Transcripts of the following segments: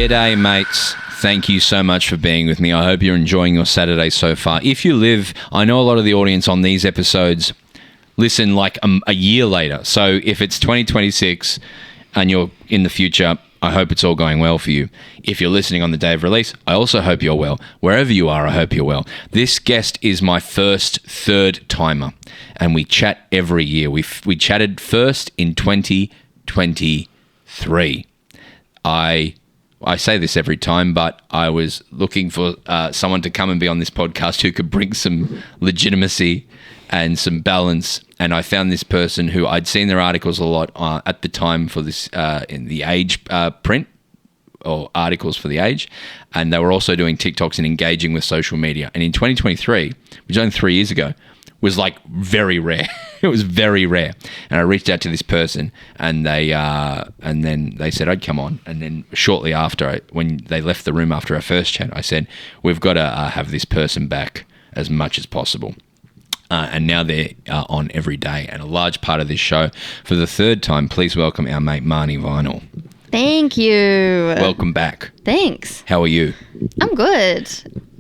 G'day, mates. Thank you so much for being with me. I hope you're enjoying your Saturday so far. If you live, I know a lot of the audience on these episodes listen like a year later. So if it's 2026 and you're in the future, I hope it's all going well for you. If you're listening on the day of release, I also hope you're well. Wherever you are, I hope you're well. This guest is my first third timer, and we chat every year. We chatted first in 2023. I say this every time, but I was looking for someone to come and be on this podcast who could bring some legitimacy and some balance. And I found this person who I'd seen their articles a lot at the time for this in the Age print or articles for the Age. And they were also doing TikToks and engaging with social media. And in 2023, which was only 3 years ago, was like very rare. It was very rare. And I reached out to this person, and then they said I'd come on. And then shortly after, when they left the room after our first chat, I said, we've got to have this person back as much as possible. And now they're on every day. And a large part of this show, for the third time, please welcome our mate Marnie Vinall. Thank you. Welcome back. Thanks. How are you? I'm good.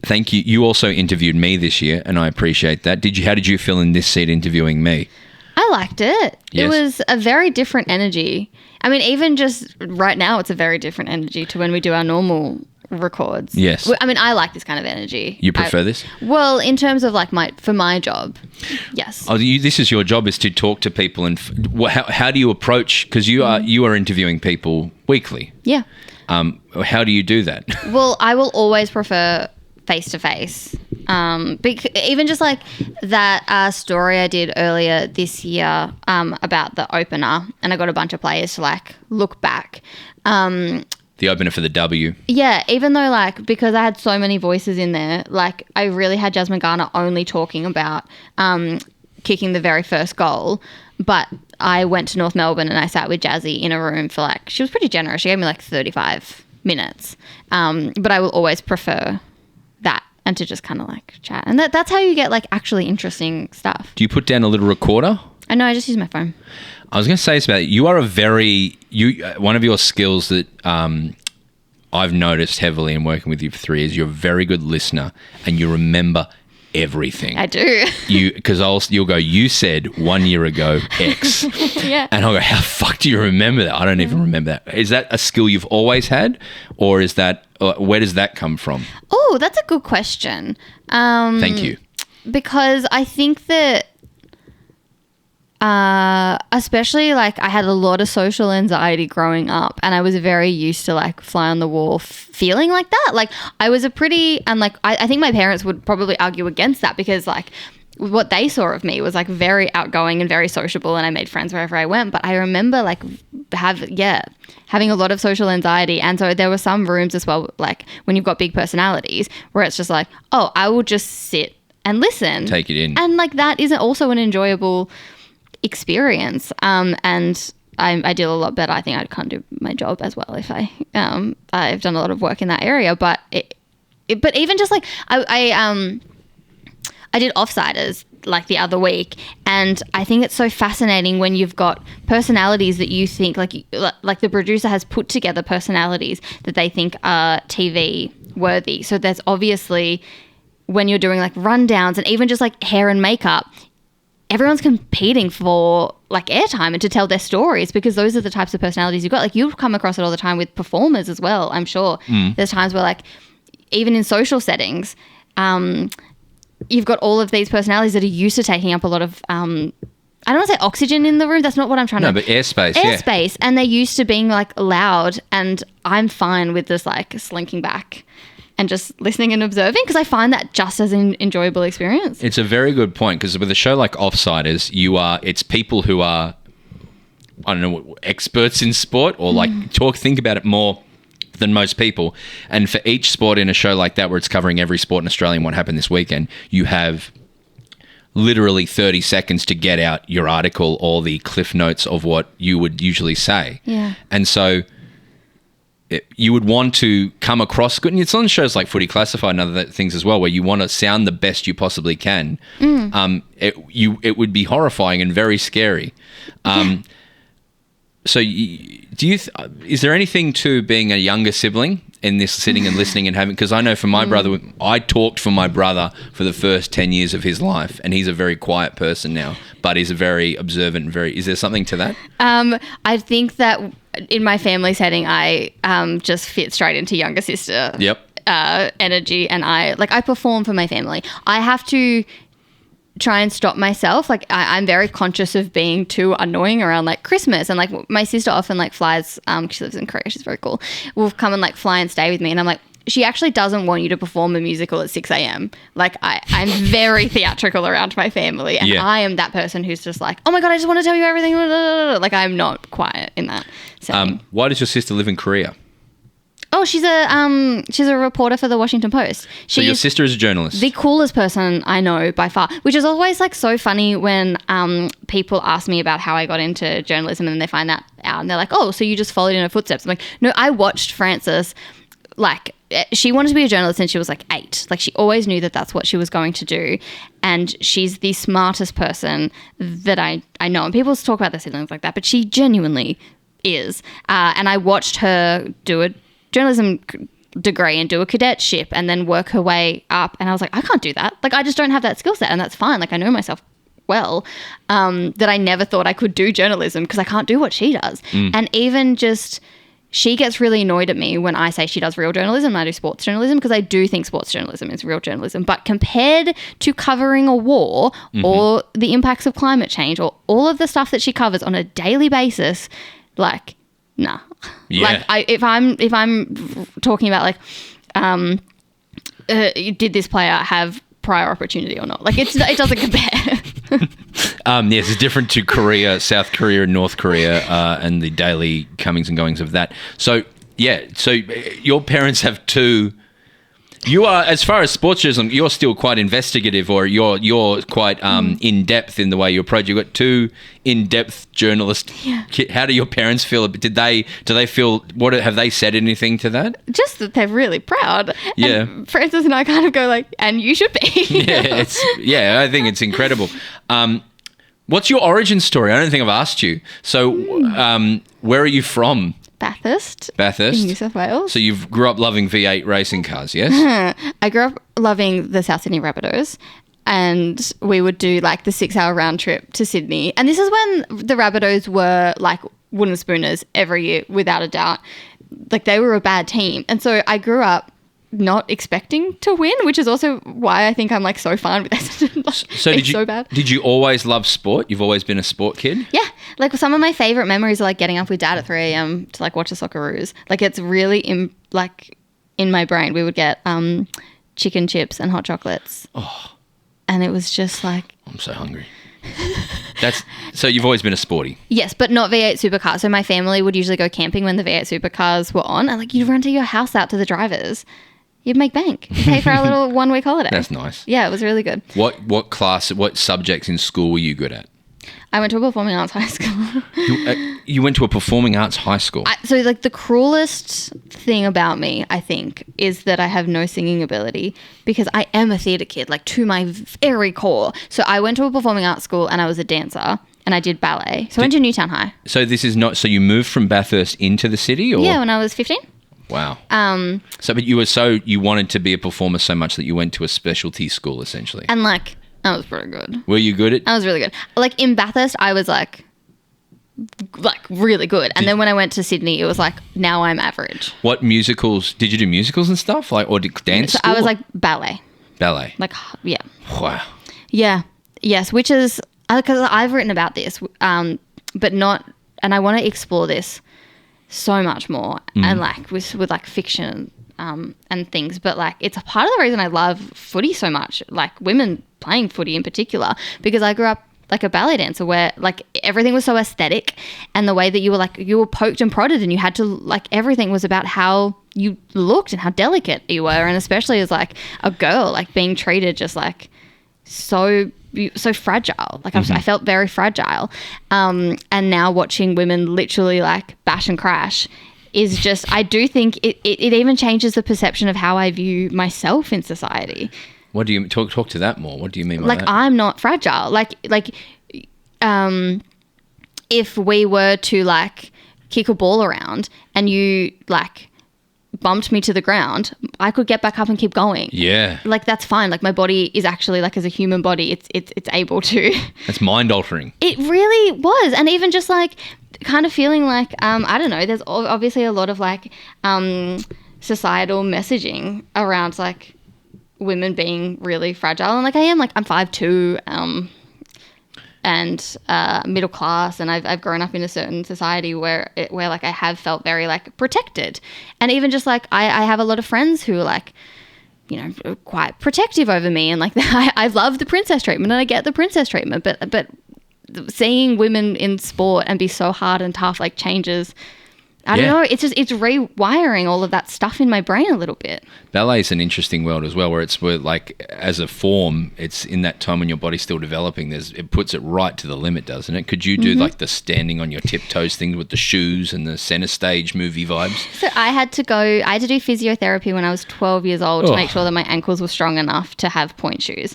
Thank you. You also interviewed me this year, and I appreciate that. How did you feel in this seat interviewing me? I liked it. Yes. It was a very different energy. I mean, even just right now, it's a very different energy to when we do our normal records. Yes. I mean, I like this kind of energy. You prefer this? Well, in terms of like for my job, yes. Oh, this is your job, is to talk to people, and how do you approach? Because you are interviewing people weekly. Yeah. How do you do that? Well, I will always prefer face-to-face. Even just like that story I did earlier this year about the opener, and I got a bunch of players to like look back. The opener for the W. Yeah, even though like, because I had so many voices in there, like I really had Jasmine Garner only talking about kicking the very first goal, but I went to North Melbourne and I sat with Jazzy in a room for like, she was pretty generous. She gave me like 35 minutes. But I will always prefer that and to just kind of like chat. And that's how you get like actually interesting stuff. Do you put down a little recorder? I know, I just use my phone. I was going to say this about it. You are one of your skills that I've noticed heavily in working with you for 3 years, you're a very good listener and you remember everything. I do. Because you'll go, you said 1 year ago X. Yeah. And I'll go, how the fuck do you remember that? I don't even remember that. Is that a skill you've always had, or is that where does that come from? Oh, that's a good question. Thank you. Because I think that especially like I had a lot of social anxiety growing up, and I was very used to like fly on the wall feeling like that. Like I was I think my parents would probably argue against that, because like what they saw of me was like very outgoing and very sociable, and I made friends wherever I went. But I remember like having a lot of social anxiety, and so there were some rooms as well, like when you've got big personalities, where it's just like, oh, I will just sit and listen, take it in, and like that isn't also an enjoyable experience. And I deal a lot better. I think I can't do my job as well if I've done a lot of work in that area. But but even just like I did Offsiders like the other week, and I think it's so fascinating when you've got personalities that you think like the producer has put together personalities that they think are TV worthy. So there's obviously, when you're doing like rundowns and even just like hair and makeup, everyone's competing for like airtime and to tell their stories, because those are the types of personalities you've got. Like you'll come across it all the time with performers as well, I'm sure. There's times where like, even in social settings, you've got all of these personalities that are used to taking up a lot of, I don't want to say oxygen in the room. That's not what I'm trying to... No, but airspace, Airspace. And they're used to being like loud, and I'm fine with just like slinking back and just listening and observing, because I find that just as an enjoyable experience. It's a very good point, because with a show like Offsiders, it's people who are, I don't know, experts in sport, or like think about it more than most people. And for each sport in a show like that, where it's covering every sport in Australia and what happened this weekend, you have literally 30 seconds to get out your article or the cliff notes of what you would usually say. Yeah. And so you would want to come across good. And it's on shows like Footy Classified and other things as well, where you want to sound the best you possibly can. It would be horrifying and very scary. So is there anything to being a younger sibling in this sitting and listening and having, because I know for my brother, I talked for my brother for the first 10 years of his life, and he's a very quiet person now, but he's a very observant and is there something to that? I think that in my family setting, I just fit straight into younger sister energy, and I perform for my family. I have to try and stop myself. Like I'm very conscious of being too annoying around like Christmas, and like my sister often like flies, she lives in Korea, she's very cool, will come and like fly and stay with me, and I'm like, she actually doesn't want you to perform a musical at 6 a.m. Like I'm very theatrical around my family, and I am that person who's just like, oh my God, I just want to tell you everything. Like I'm not quiet in that setting. Why does your sister live in Korea? Oh, she's a reporter for the Washington Post. So your sister is a journalist. The coolest person I know by far, which is always like so funny when people ask me about how I got into journalism, and then they find that out and they're like, oh, so you just followed in her footsteps. I'm like, no, I watched Frances. Like she wanted to be a journalist since she was like 8. Like she always knew that that's what she was going to do. And she's the smartest person that I know. And people talk about their siblings like that, but she genuinely is. And I watched her do a journalism degree and do a cadetship and then work her way up, and I was like, I can't do that. Like I just don't have that skill set, and that's fine. Like I know myself well, that I never thought I could do journalism because I can't do what she does. And even just she gets really annoyed at me when I say she does real journalism and I do sports journalism, because I do think sports journalism is real journalism, but compared to covering a war or the impacts of climate change or all of the stuff that she covers on a daily basis, like nah. Yeah. Like if I'm talking about like, did this player have prior opportunity or not? Like it doesn't compare. Yes, it's different to Korea, South Korea, and North Korea, and the daily comings and goings of that. So yeah, so your parents have two. You are, as far as sports journalism, you're still quite investigative, or you're quite in depth in the way you approach. You've got two in-depth journalists. Yeah. How do your parents feel? Do they feel? Have they said anything to that? Just that they're really proud. Yeah. And Frances and I kind of go like, and you should be. Yeah, I think it's incredible. What's your origin story? I don't think I've asked you. So, where are you from? Bathurst. Bathurst. In New South Wales. So you grew up loving V8 racing cars, yes? I grew up loving the South Sydney Rabbitohs, and we would do like the 6-hour round trip to Sydney. And this is when the Rabbitohs were like wooden spooners every year, without a doubt. Like they were a bad team. And so I grew up not expecting to win, which is also why I think I'm like so fine with that. So bad. Did you always love sport? You've always been a sport kid? Yeah. Like some of my favorite memories are like getting up with Dad at 3 a.m. to like watch the Socceroos. Like it's really in my brain. We would get chicken chips and hot chocolates. Oh. And it was just like, I'm so hungry. So you've always been a sporty? Yes, but not V8 supercars. So my family would usually go camping when the V8 supercars were on, and like you'd run to your house out to the drivers. You'd make bank. You'd pay for our little 1-week holiday. That's nice. Yeah, it was really good. What subjects in school were you good at? I went to a performing arts high school. You went to a performing arts high school? So like the cruelest thing about me, I think, is that I have no singing ability, because I am a theatre kid, like to my very core. So I went to a performing arts school and I was a dancer and I did ballet. So I went to Newtown High. So this is not, so you moved from Bathurst into the city? Or? Yeah, when I was 15. Wow. But you wanted to be a performer so much that you went to a specialty school essentially. And like, I was pretty good. Were you good at? I was really good. Like in Bathurst, I was like really good. And then when I went to Sydney, it was like, now I'm average. What musicals, did you do musicals and stuff? Like, or dance So school? I was like ballet. Ballet. Like, yeah. Wow. Yeah. Yes. Which is, because I've written about this, but not, and I want to explore this so much more, and like with like fiction and things, but like it's a part of the reason I love footy so much, like women playing footy in particular, because I grew up like a ballet dancer where like everything was so aesthetic, and the way that you were poked and prodded, and you had to like, everything was about how you looked and how delicate you were, and especially as like a girl, like being treated just like so fragile. Like I felt very fragile. And now watching women literally like bash and crash is just, I do think it even changes the perception of how I view myself in society. What do you talk to that more? What do you mean by like that? I'm not fragile. Like if we were to like kick a ball around and you like bumped me to the ground, I could get back up and keep going. Yeah. Like, that's fine. Like, my body is actually, like, as a human body, it's able to. It's mind altering. It really was. And even just, like, kind of feeling like, I don't know, there's obviously a lot of, like, societal messaging around, like, women being really fragile. And, like, I'm 5'2", and middle class, and I've grown up in a certain society where like I have felt very like protected, and even just like I have a lot of friends who are like, you know, quite protective over me, and like I love the princess treatment and I get the princess treatment, but seeing women in sport and be so hard and tough like changes. I don't know. It's rewiring all of that stuff in my brain a little bit. Ballet is an interesting world as well, where like as a form, it's in that time when your body's still developing. It puts it right to the limit, doesn't it? Could you do like the standing on your tiptoes thing with the shoes and the center stage movie vibes? So I had to do physiotherapy when I was 12 years old to make sure that my ankles were strong enough to have point shoes.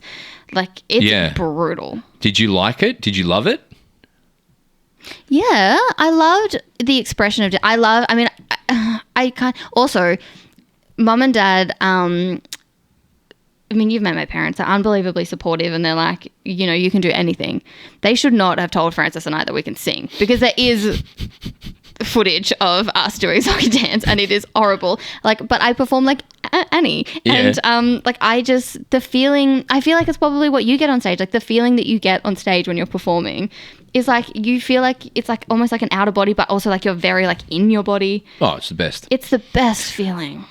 Like, it's brutal. Did you like it? Did you love it? Yeah, I loved the expression of. I can't. Also, mum and dad. I mean, you've met my parents. They're unbelievably supportive, and they're like, you know, you can do anything. They should not have told Frances and I that we can sing, because there is footage of us doing song and dance, and it is horrible. Like, but I perform like Annie, and the feeling. I feel like it's probably what you get on stage. Like, the feeling that you get on stage when you're performing is like, you feel like it's like almost like an outer body, but also like you're very like in your body. Oh, it's the best. It's the best feeling.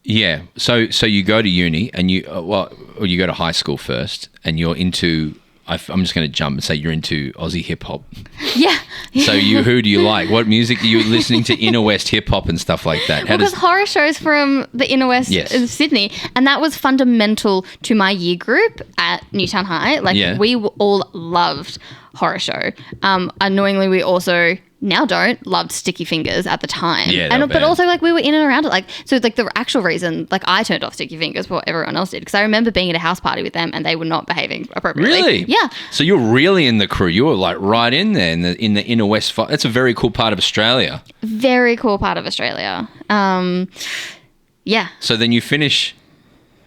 Yeah. So you go to uni and you go to high school first, and you're into. I'm just going to jump and say you're into Aussie hip hop. Yeah. So who do you like? What music are you listening to? Inner West hip hop and stuff like that. Because horror shows from the Inner West of Sydney, and that was fundamental to my year group at Newtown High. Like, we all loved horror show. Annoyingly, we also now loved Sticky Fingers at the time. Yeah, but also like we were in and around it. Like, so like the actual reason, like I turned off Sticky Fingers before everyone else did, because I remember being at a house party with them and they were not behaving appropriately. Really? Yeah. So you're really in the crew. You were like right in there in the Inner West. That's a very cool part of Australia. Very cool part of Australia. Yeah. So then you finish.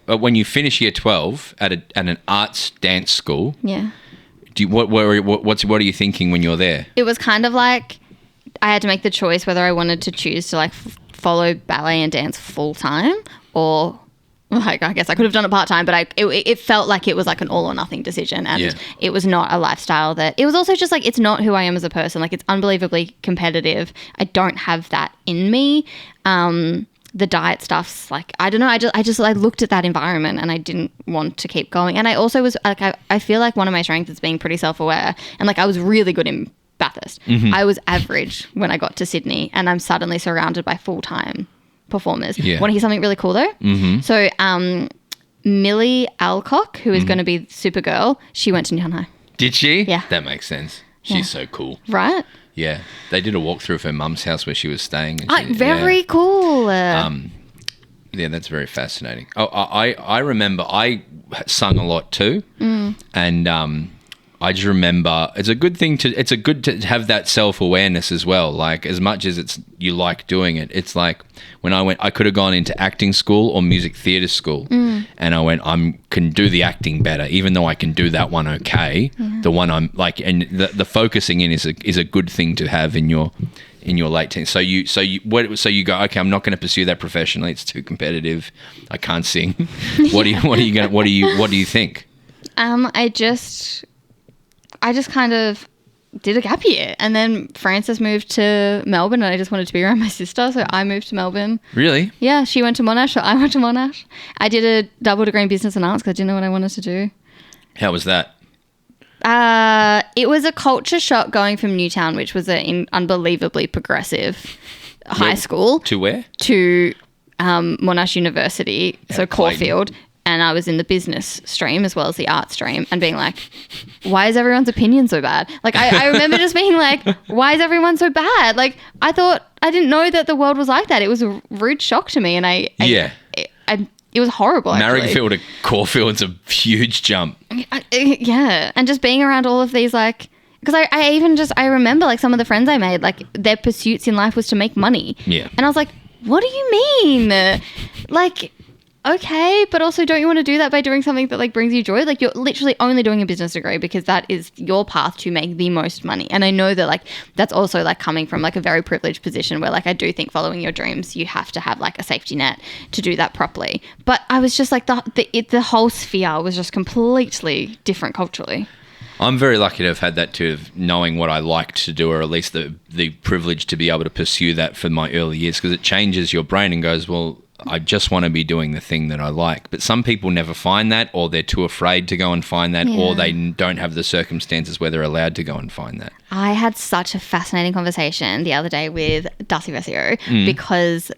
When you finish year 12 at an arts dance school. Yeah. What are you thinking when you're there? It was kind of like I had to make the choice whether I wanted to choose to like follow ballet and dance full time, or like I guess I could have done it part time, but it felt like it was like an all or nothing decision, and it was not a lifestyle that. It was also just like, it's not who I am as a person. Like, it's unbelievably competitive. I don't have that in me. The diet stuff's like, I don't know. I just looked at that environment and I didn't want to keep going. And I also was like, I feel like one of my strengths is being pretty self-aware. And like, I was really good in Bathurst. Mm-hmm. I was average when I got to Sydney, and I'm suddenly surrounded by full-time performers. Yeah. Want to hear something really cool though? Mm-hmm. So Millie Alcock, who is going to be Supergirl, she went to Newtown High. Did she? Yeah. That makes sense. She's so cool. Right? Yeah, they did a walkthrough of her mum's house where she was staying. And very cool. Yeah, that's very fascinating. Oh, I remember I sung a lot too, and I just remember it's good to have that self-awareness as well. Like, as much as you like doing it, it's like when I could have gone into acting school or music theatre school, and I went, can do the acting better, even though I can do that one okay. Yeah. The one I'm like, and the focusing in is a good thing to have in your late teens. So you go, okay, I'm not going to pursue that professionally. It's too competitive. I can't sing. What do you think? I just kind of did a gap year, and then Frances moved to Melbourne, and I just wanted to be around my sister, so I moved to Melbourne. Really? Yeah, she went to Monash, so I went to Monash. I did a double degree in business and arts because I didn't know what I wanted to do. How was that? It was a culture shock going from Newtown, which was an unbelievably progressive high school. To where? To Monash University, so Caulfield. And I was in the business stream as well as the art stream, and being like, why is everyone's opinion so bad? Like, I remember just being like, why is everyone so bad? Like, I didn't know that the world was like that. It was a rude shock to me, and it was horrible, actually. Marrickville to Caulfield's a huge jump. Yeah. And just being around all of these, like, because I remember, like, some of the friends I made, like, their pursuits in life was to make money. Yeah. And I was like, what do you mean? Like, okay, but also don't you want to do that by doing something that like brings you joy? Like you're literally only doing a business degree because that is your path to make the most money. And I know that like that's also like coming from like a very privileged position where like I do think following your dreams, you have to have like a safety net to do that properly. But I was just like the whole sphere was just completely different culturally. I'm very lucky to have had that too, of knowing what I liked to do, or at least the privilege to be able to pursue that for my early years, because it changes your brain and goes, well, I just want to be doing the thing that I like. But some people never find that, or they're too afraid to go and find that, or they don't have the circumstances where they're allowed to go and find that. I had such a fascinating conversation the other day with Darcy Vesio because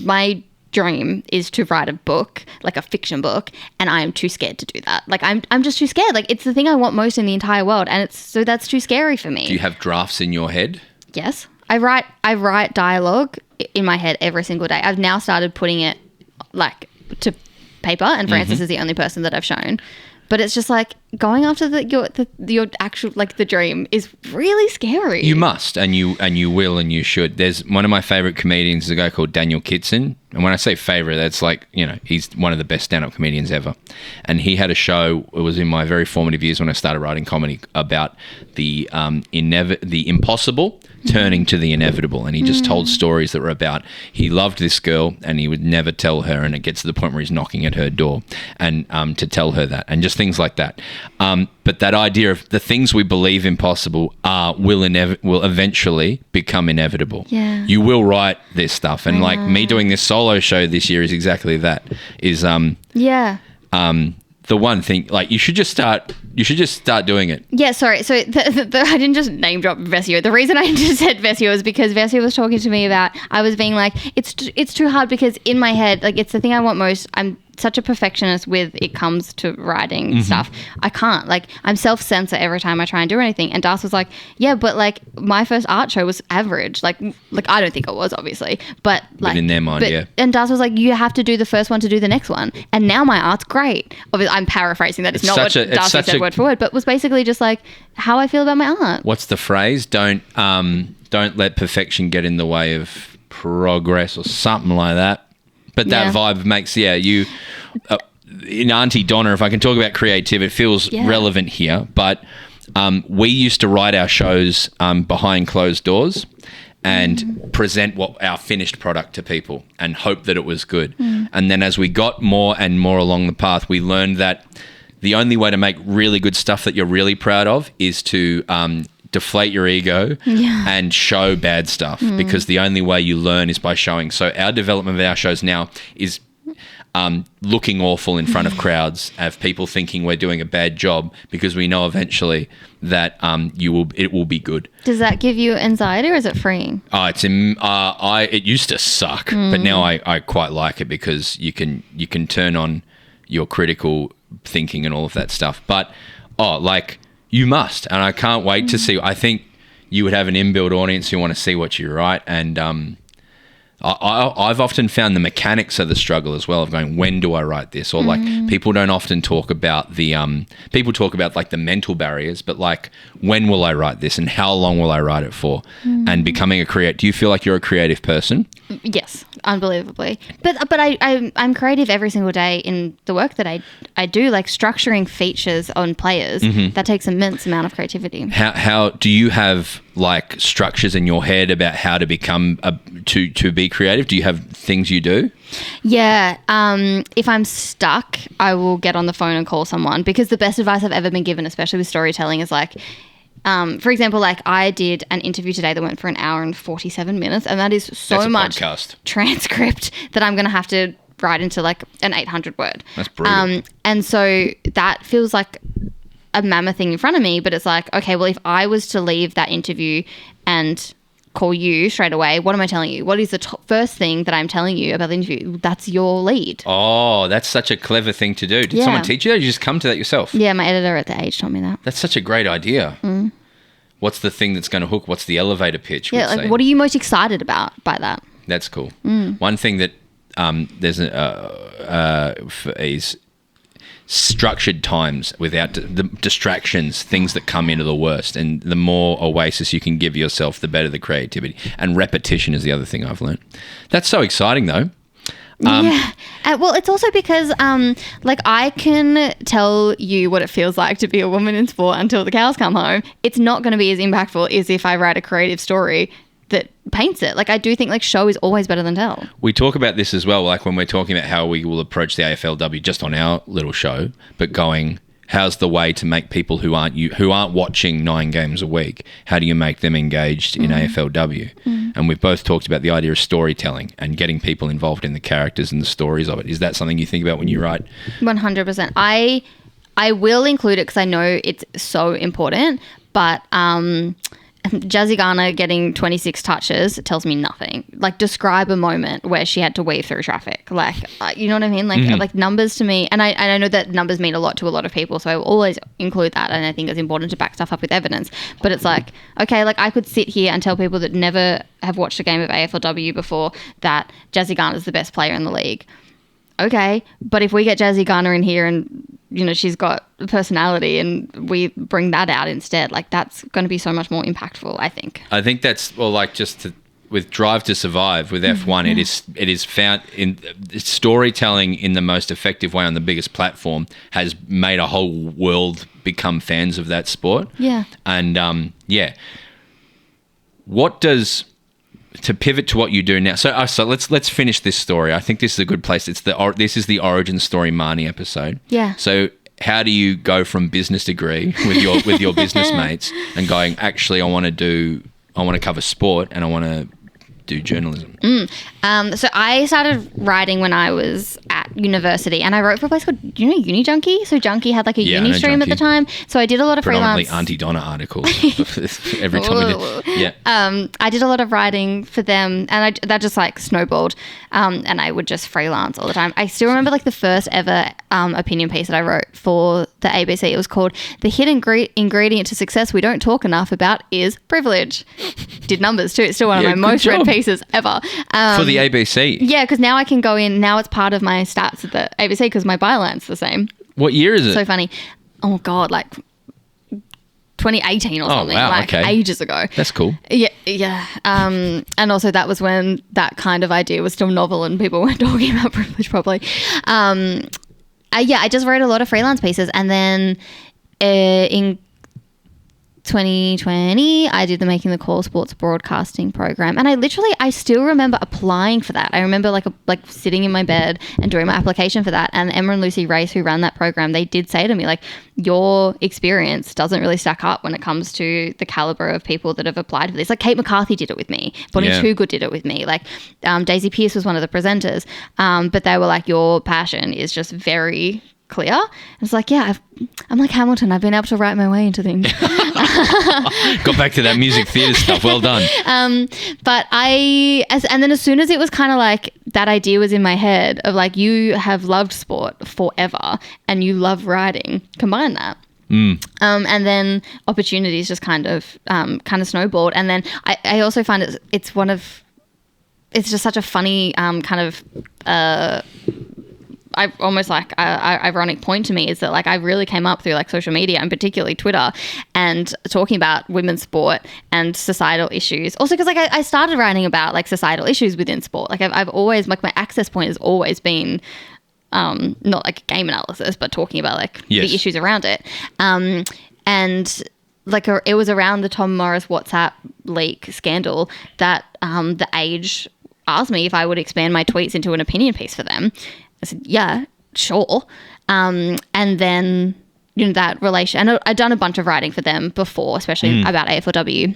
my dream is to write a book, like a fiction book, and I am too scared to do that. Like I'm just too scared. Like it's the thing I want most in the entire world, and so that's too scary for me. Do you have drafts in your head? Yes. I write dialogue in my head every single day. I've now started putting it like to paper, and Francis is the only person that I've shown. But it's just like going after your actual like the dream is really scary. You must, and you will, and you should. There's one of my favorite comedians is a guy called Daniel Kitson, and when I say favorite, that's like, you know, he's one of the best stand-up comedians ever. And he had a show. It was in my very formative years when I started writing comedy, about the impossible turning to the inevitable, and he just told stories that were about he loved this girl and he would never tell her, and it gets to the point where he's knocking at her door and to tell her that, and just things like that. But that idea of the things we believe impossible will eventually become inevitable. Yeah. You will write this stuff, and like me doing this solo show this year is exactly that. The one thing, like you should just start doing it. Yeah, sorry. So I didn't just name drop Vesio. The reason I just said Vesio is because Vesio was talking to me about, I was being like, it's too hard because in my head, like it's the thing I want most. I'm such a perfectionist with it comes to writing stuff. I can't, like I'm self-censor every time I try and do anything. And Das was like, yeah, but like my first art show was average. Like I don't think it was, obviously, but like in their mind, yeah. And Das was like, you have to do the first one to do the next one. And now my art's great. Obviously, I'm paraphrasing that. It's not what Darcy said word for word, but was basically just like how I feel about my art. What's the phrase? Don't let perfection get in the way of progress, or something like that. But that vibe makes, you, in Auntie Donna, if I can talk about creativity, it feels relevant here. But we used to write our shows behind closed doors and present our finished product to people and hope that it was good. And then as we got more and more along the path, we learned that the only way to make really good stuff that you're really proud of is to deflate your ego and show bad stuff, because the only way you learn is by showing. So our development of our shows now is looking awful in front of crowds, of people thinking we're doing a bad job, because we know eventually that it will be good. Does that give you anxiety, or is it freeing? It used to suck, but now I quite like it, because you can turn on your critical thinking and all of that stuff. But you must, and I can't wait to see. I think you would have an inbuilt audience who want to see what you write, and I've often found the mechanics of the struggle as well, of going, when do I write this? Or like people don't often talk about people talk about like the mental barriers, but like, when will I write this and how long will I write it for? And becoming a creative. Do you feel like you're a creative person? Yes, unbelievably. But I'm creative every single day in the work that I do, like structuring features on players. That takes an immense amount of creativity. How do you have like structures in your head about how to become to be creative? Do you have things you do? Yeah. If I'm stuck, I will get on the phone and call someone, because the best advice I've ever been given, especially with storytelling, is like, for example, like I did an interview today that went for an hour and 47 minutes, and that is so much podcast transcript that I'm going to have to write into like an 800 word. That's brutal. And so that feels like a mammoth thing in front of me, but it's like, okay, well, if I was to leave that interview and call you straight away, what am I telling you? What is the first thing that I'm telling you about the interview? That's your lead. Oh, that's such a clever thing to do. Did someone teach you that, or did you just come to that yourself? Yeah, my editor at The Age told me that. That's such a great idea. What's the thing that's going to hook? What's the elevator pitch? Yeah, like, what are you most excited about by that? That's cool. One thing that there's is structured times without the distractions, things that come into the worst. And the more oasis you can give yourself, the better the creativity. And repetition is the other thing I've learned. That's so exciting, though. Yeah. Well, it's also because, like, I can tell you what it feels like to be a woman in sport until the cows come home. It's not going to be as impactful as if I write a creative story that paints it. Like, I do think, like, show is always better than tell. We talk about this as well, like when we're talking about how we will approach the AFLW just on our little show, but going, how's the way to make people who aren't watching 9 games a week, how do you make them engaged in AFLW? And we've both talked about the idea of storytelling and getting people involved in the characters and the stories of it. Is that something you think about when you write? 100%. I will include it because I know it's so important, but Jazzy Garner getting 26 touches tells me nothing. Like, describe a moment where she had to weave through traffic. Like, you know what I mean? Like, like numbers to me, and I know that numbers mean a lot to a lot of people, so I will always include that, and I think it's important to back stuff up with evidence. But it's like, okay, like I could sit here and tell people that never have watched a game of AFLW before that Jazzy Garner is the best player in the league. Okay, but if we get Jazzy Garner in here and, you know, she's got a personality and we bring that out instead, like, that's going to be so much more impactful, I think. I think that's, well, like with Drive to Survive, with F1, it is found in storytelling in the most effective way on the biggest platform has made a whole world become fans of that sport. Yeah. And, what does... To pivot to what you do now, so let's finish this story. I think this is a good place. This is the origin story Marnie episode. Yeah. So how do you go from business degree with your business mates and going, actually, I want to cover sport and I want to do journalism? So I started writing when I was at university, and I wrote for a place called, do you know Uni Junkie? So Junkie had like a uni stream at the time. So I did a lot of predominantly freelance. Auntie Donna articles every time we did. Yeah. I did a lot of writing for them, and that just like snowballed. And I would just freelance all the time. I still remember like the first ever opinion piece that I wrote for the ABC. It was called "The Hidden Ingredient to Success We Don't Talk Enough About Is Privilege." Did numbers too. It's still one of my most read pieces ever. For the ABC? Yeah, because now I can go in. Now it's part of my stats at the ABC because my byline's the same. What year is it? So funny. Oh, God, like 2018 or something. Wow, like ages ago. That's cool. Yeah. And also that was when that kind of idea was still novel and people weren't talking about privilege properly. I just wrote a lot of freelance pieces, and then in 2020 I did the Making the Call sports broadcasting program, and I still remember applying for that. I remember like sitting in my bed and doing my application for that, and Emma and Lucy Race, who ran that program, they did say to me, like, your experience doesn't really stack up when it comes to the caliber of people that have applied for this. Like, Kate McCarthy did it with me, Bonnie Toogood did it with me, like Daisy Pearce was one of the presenters, but they were like, your passion is just very clear. It's like, yeah, I'm like Hamilton. I've been able to write my way into things. Got back to that music theatre stuff. Well done. But and then as soon as it was kind of like that idea was in my head of like, you have loved sport forever and you love writing, combine that. And then opportunities just kind of snowballed. And then I also find it's just such a funny kind of I almost like ironic point to me is that like I really came up through like social media and particularly Twitter and talking about women's sport and societal issues. Also because like I started writing about like societal issues within sport. Like I've always, like, my access point has always been not like game analysis, but talking about like the issues around it. And like it was around the Tom Morris WhatsApp leak scandal that The Age asked me if I would expand my tweets into an opinion piece for them. I said, yeah, sure. And then, you know, that relation, and I'd done a bunch of writing for them before, especially about AFLW,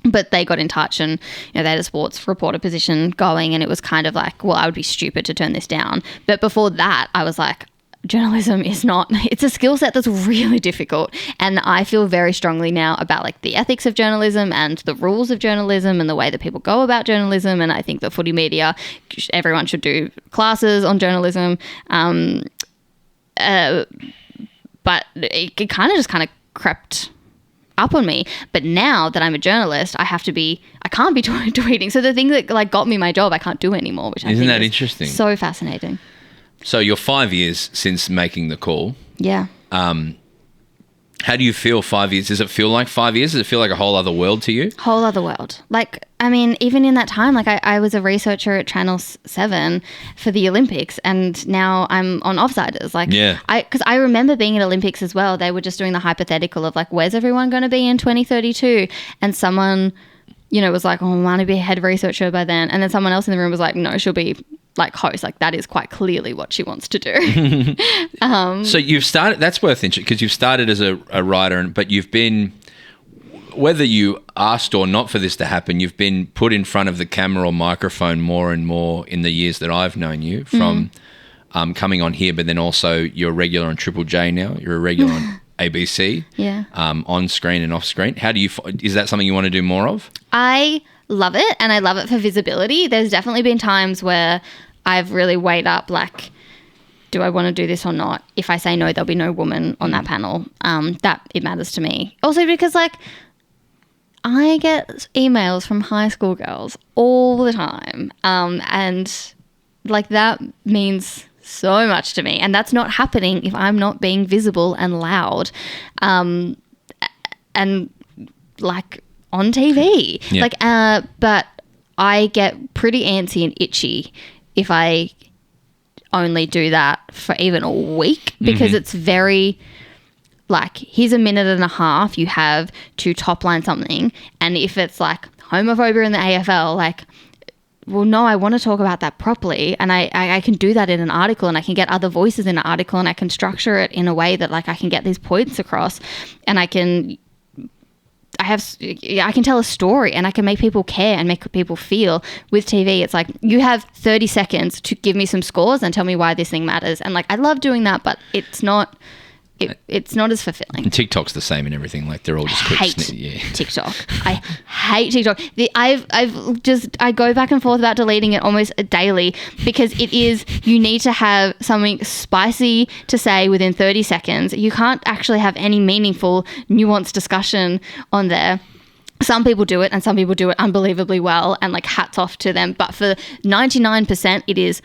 but they got in touch and, you know, they had a sports reporter position going, and it was kind of like, well, I would be stupid to turn this down. But before that, I was like, journalism is not, it's a skill set that's really difficult. And I feel very strongly now about like the ethics of journalism and the rules of journalism and the way that people go about journalism. And I think that Footy Media, everyone should do classes on journalism. But it kind of crept up on me. But now that I'm a journalist, I can't be tweeting. So the thing that like got me my job, I can't do anymore, which I think that interesting? So fascinating. So you're 5 years since making the call. Yeah. How do you feel 5 years? Does it feel like 5 years? Does it feel like a whole other world to you? Whole other world. Like, I mean, even in that time, like I was a researcher at Channel 7 for the Olympics, and now I'm on Offsiders. Like, yeah. Because I remember being at Olympics as well. They were just doing the hypothetical of like, where's everyone going to be in 2032? And someone, was like, oh, Marnie be a head researcher by then. And then someone else in the room was like, no, she'll be like host. Like, that is quite clearly what she wants to do. So you've started, that's worth interesting, because you've started as a writer, but you've been, whether you asked or not for this to happen, you've been put in front of the camera or microphone more and more in the years that I've known you, from coming on here, but then also you're a regular on Triple J now. You're a regular on ABC, on screen and off screen. How do you, is that something you want to do more of? I love it, and I love it for visibility. There's definitely been times where I've really weighed up, like, do I want to do this or not? If I say no, there'll be no woman on that panel. That it matters to me. Also because, like, I get emails from high school girls all the time, and like that means so much to me. And that's not happening if I'm not being visible and loud, and like on TV. Yeah. Like, but I get pretty antsy and itchy if I only do that for even a week, because it's very like, here's a minute and a half you have to top line something, and if it's like homophobia in the AFL, like, well, no, I want to talk about that properly, and I can do that in an article, and I can get other voices in an article, and I can structure it in a way that like I can get these points across, and I can tell a story, and I can make people care and make people feel. With TV, it's like, you have 30 seconds to give me some scores and tell me why this thing matters. And like, I love doing that, but it's not as fulfilling. And TikTok's the same and everything. Like, they're all just quick. TikTok. I hate TikTok. I go back and forth about deleting it almost daily, because it is, you need to have something spicy to say within 30 seconds. You can't actually have any meaningful, nuanced discussion on there. Some people do it, and some people do it unbelievably well, and like, hats off to them. But for 99%, it is,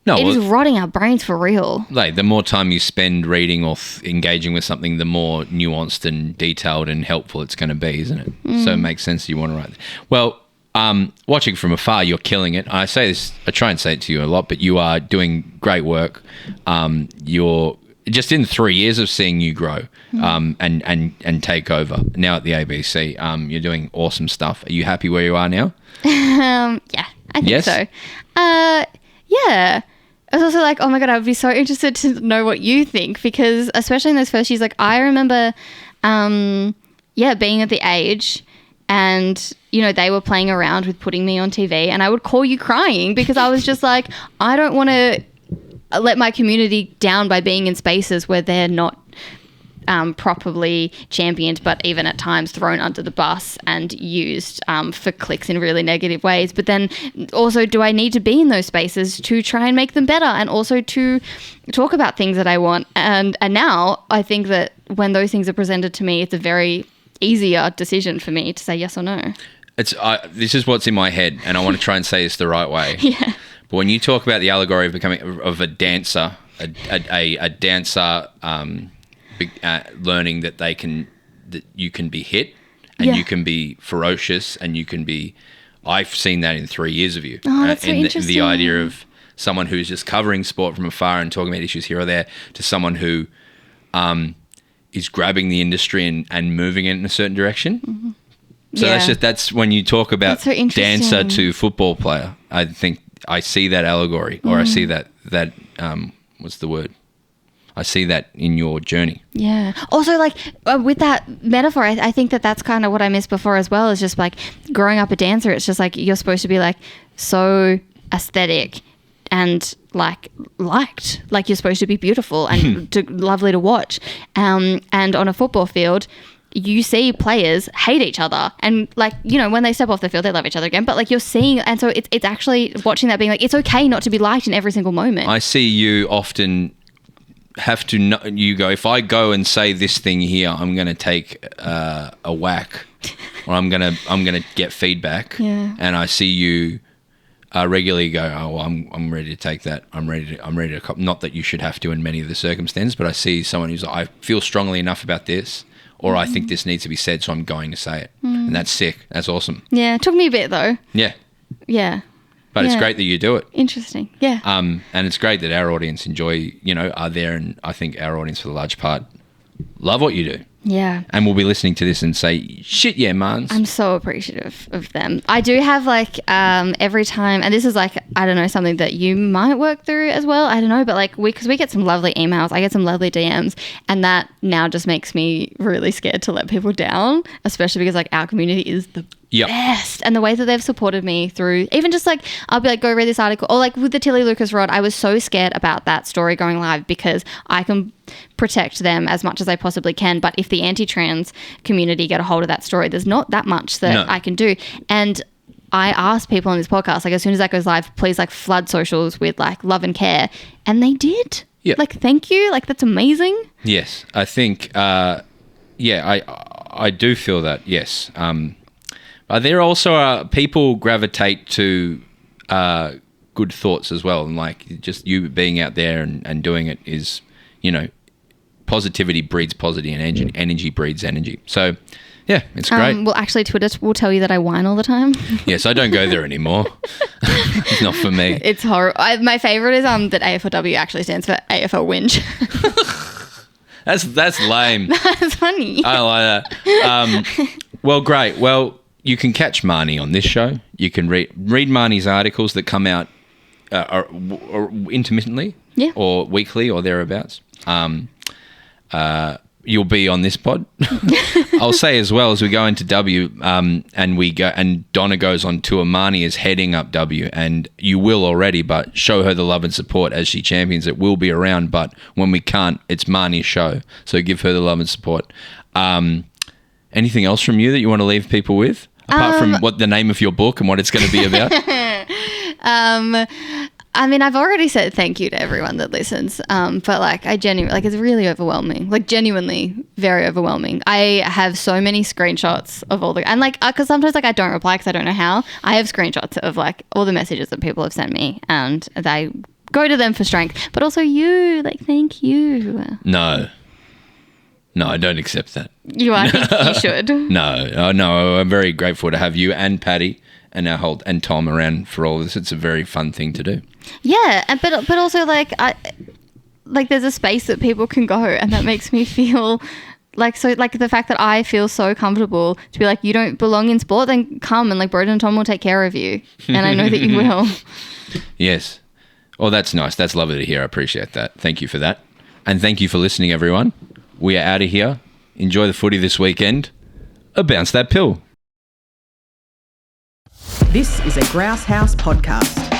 it is rotting our brains for real. Like, the more time you spend reading or engaging with something, the more nuanced and detailed and helpful it's going to be, isn't it? So it makes sense you want to write. Well, watching from afar, you're killing it. I say this, I try and say it to you a lot, but you are doing great work. You're just in 3 years of seeing you grow and take over now at the ABC. You're doing awesome stuff. Are you happy where you are now? Yeah, I think so. Yeah. I was also like, oh my God, I would be so interested to know what you think, because especially in those first years, like, I remember, being at the age, and, they were playing around with putting me on TV, and I would call you crying, because I was just like, I don't want to let my community down by being in spaces where they're not properly championed, but even at times thrown under the bus and used for clicks in really negative ways. But then also, do I need to be in those spaces to try and make them better, and also to talk about things that I want? And now I think that when those things are presented to me, it's a very easier decision for me to say yes or no. This is what's in my head, and I want to try and say this the right way. Yeah. But when you talk about the allegory of becoming of a dancer, a dancer learning that you can be hit, and you can be ferocious, and you can be. I've seen that in 3 years of you. Oh, that's so interesting. The idea of someone who's just covering sport from afar and talking about issues here or there, to someone who is grabbing the industry and moving it in a certain direction. Mm-hmm. So that's when you talk about so dancer to football player. I think I see that allegory, or I see that what's the word? I see that in your journey. Yeah. Also, like, with that metaphor, I think that's kind of what I missed before as well, is just like, growing up a dancer, it's just like, you're supposed to be like so aesthetic and like liked, like you're supposed to be beautiful and lovely to watch. And on a football field, you see players hate each other, and like, when they step off the field, they love each other again, but like, you're seeing, and so it's actually watching that, being like, it's okay not to be liked in every single moment. I see you often have to know, you go, if I go and say this thing here, I'm going to take a whack, or I'm going to get feedback. Yeah. And I see you regularly go, oh, well, I'm ready to take that. I'm ready to not that you should have to in many of the circumstances, but I see someone who's like, I feel strongly enough about this, or I think this needs to be said, so I'm going to say it. And that's sick. That's awesome. Yeah, it took me a bit though. Yeah. Yeah. But it's great that you do it. Interesting. Yeah. And it's great that our audience are there, and I think our audience for the large part love what you do. Yeah. And we'll be listening to this and say, shit, yeah, Marns. I'm so appreciative of them. I do have like every time, and this is like, I don't know, something that you might work through as well. I don't know, but like because we get some lovely emails, I get some lovely DMs, and that now just makes me really scared to let people down, especially because like our community is the best. And the way that they've supported me through, even just like, I'll be like, go read this article, or like with the Tilly Lucas Rod, I was so scared about that story going live because I can protect them as much as I possibly can, but if the anti-trans community get a hold of that story, there's not that much that I can do. And I asked people on this podcast, like as soon as that goes live, please like flood socials with like love and care, and they did. Like, thank you, like that's amazing. Yes, I think I do feel that. Yes. There also are people gravitate to good thoughts as well, and like just you being out there and doing it is, positivity breeds positivity, and energy breeds energy. So, yeah, it's great. Well, actually, Twitter will tell you that I whine all the time. Yes, I don't go there anymore. It's not for me. It's horrible. My favorite is that AFLW actually stands for AFL Whinge. That's lame. That's funny. I like that. Well, great. Well, you can catch Marnie on this show. You can read Marnie's articles that come out or intermittently, or weekly, or thereabouts. You'll be on this pod. I'll say as well, as we go into W, and Donna goes on tour, Marnie is heading up W, and you will already, but show her the love and support as she champions it. We'll be around, but when we can't, it's Marnie's show, so give her the love and support. Anything else from you that you want to leave people with, apart from what the name of your book and what it's going to be about? I mean, I've already said thank you to everyone that listens, but like I genuinely, like it's really overwhelming, like genuinely very overwhelming. I have so many screenshots of all the, and like, because sometimes like I don't reply because I don't know how. I have screenshots of like all the messages that people have sent me, and they go to them for strength, but also you, like, thank you. No, I don't accept that. I think you should. No, I'm very grateful to have you and Patty and and Tom around for all this. It's a very fun thing to do. Yeah, but also like there's a space that people can go, and that makes me feel like, so like the fact that I feel so comfortable to be like, you don't belong in sport, then come, and like Broden and Tom will take care of you, and I know that you will. Yes. Oh, that's nice. That's lovely to hear. I appreciate that. Thank you for that, and thank you for listening, everyone. We are out of here. Enjoy the footy this weekend. Bounce that pill. This is a Grouse House podcast.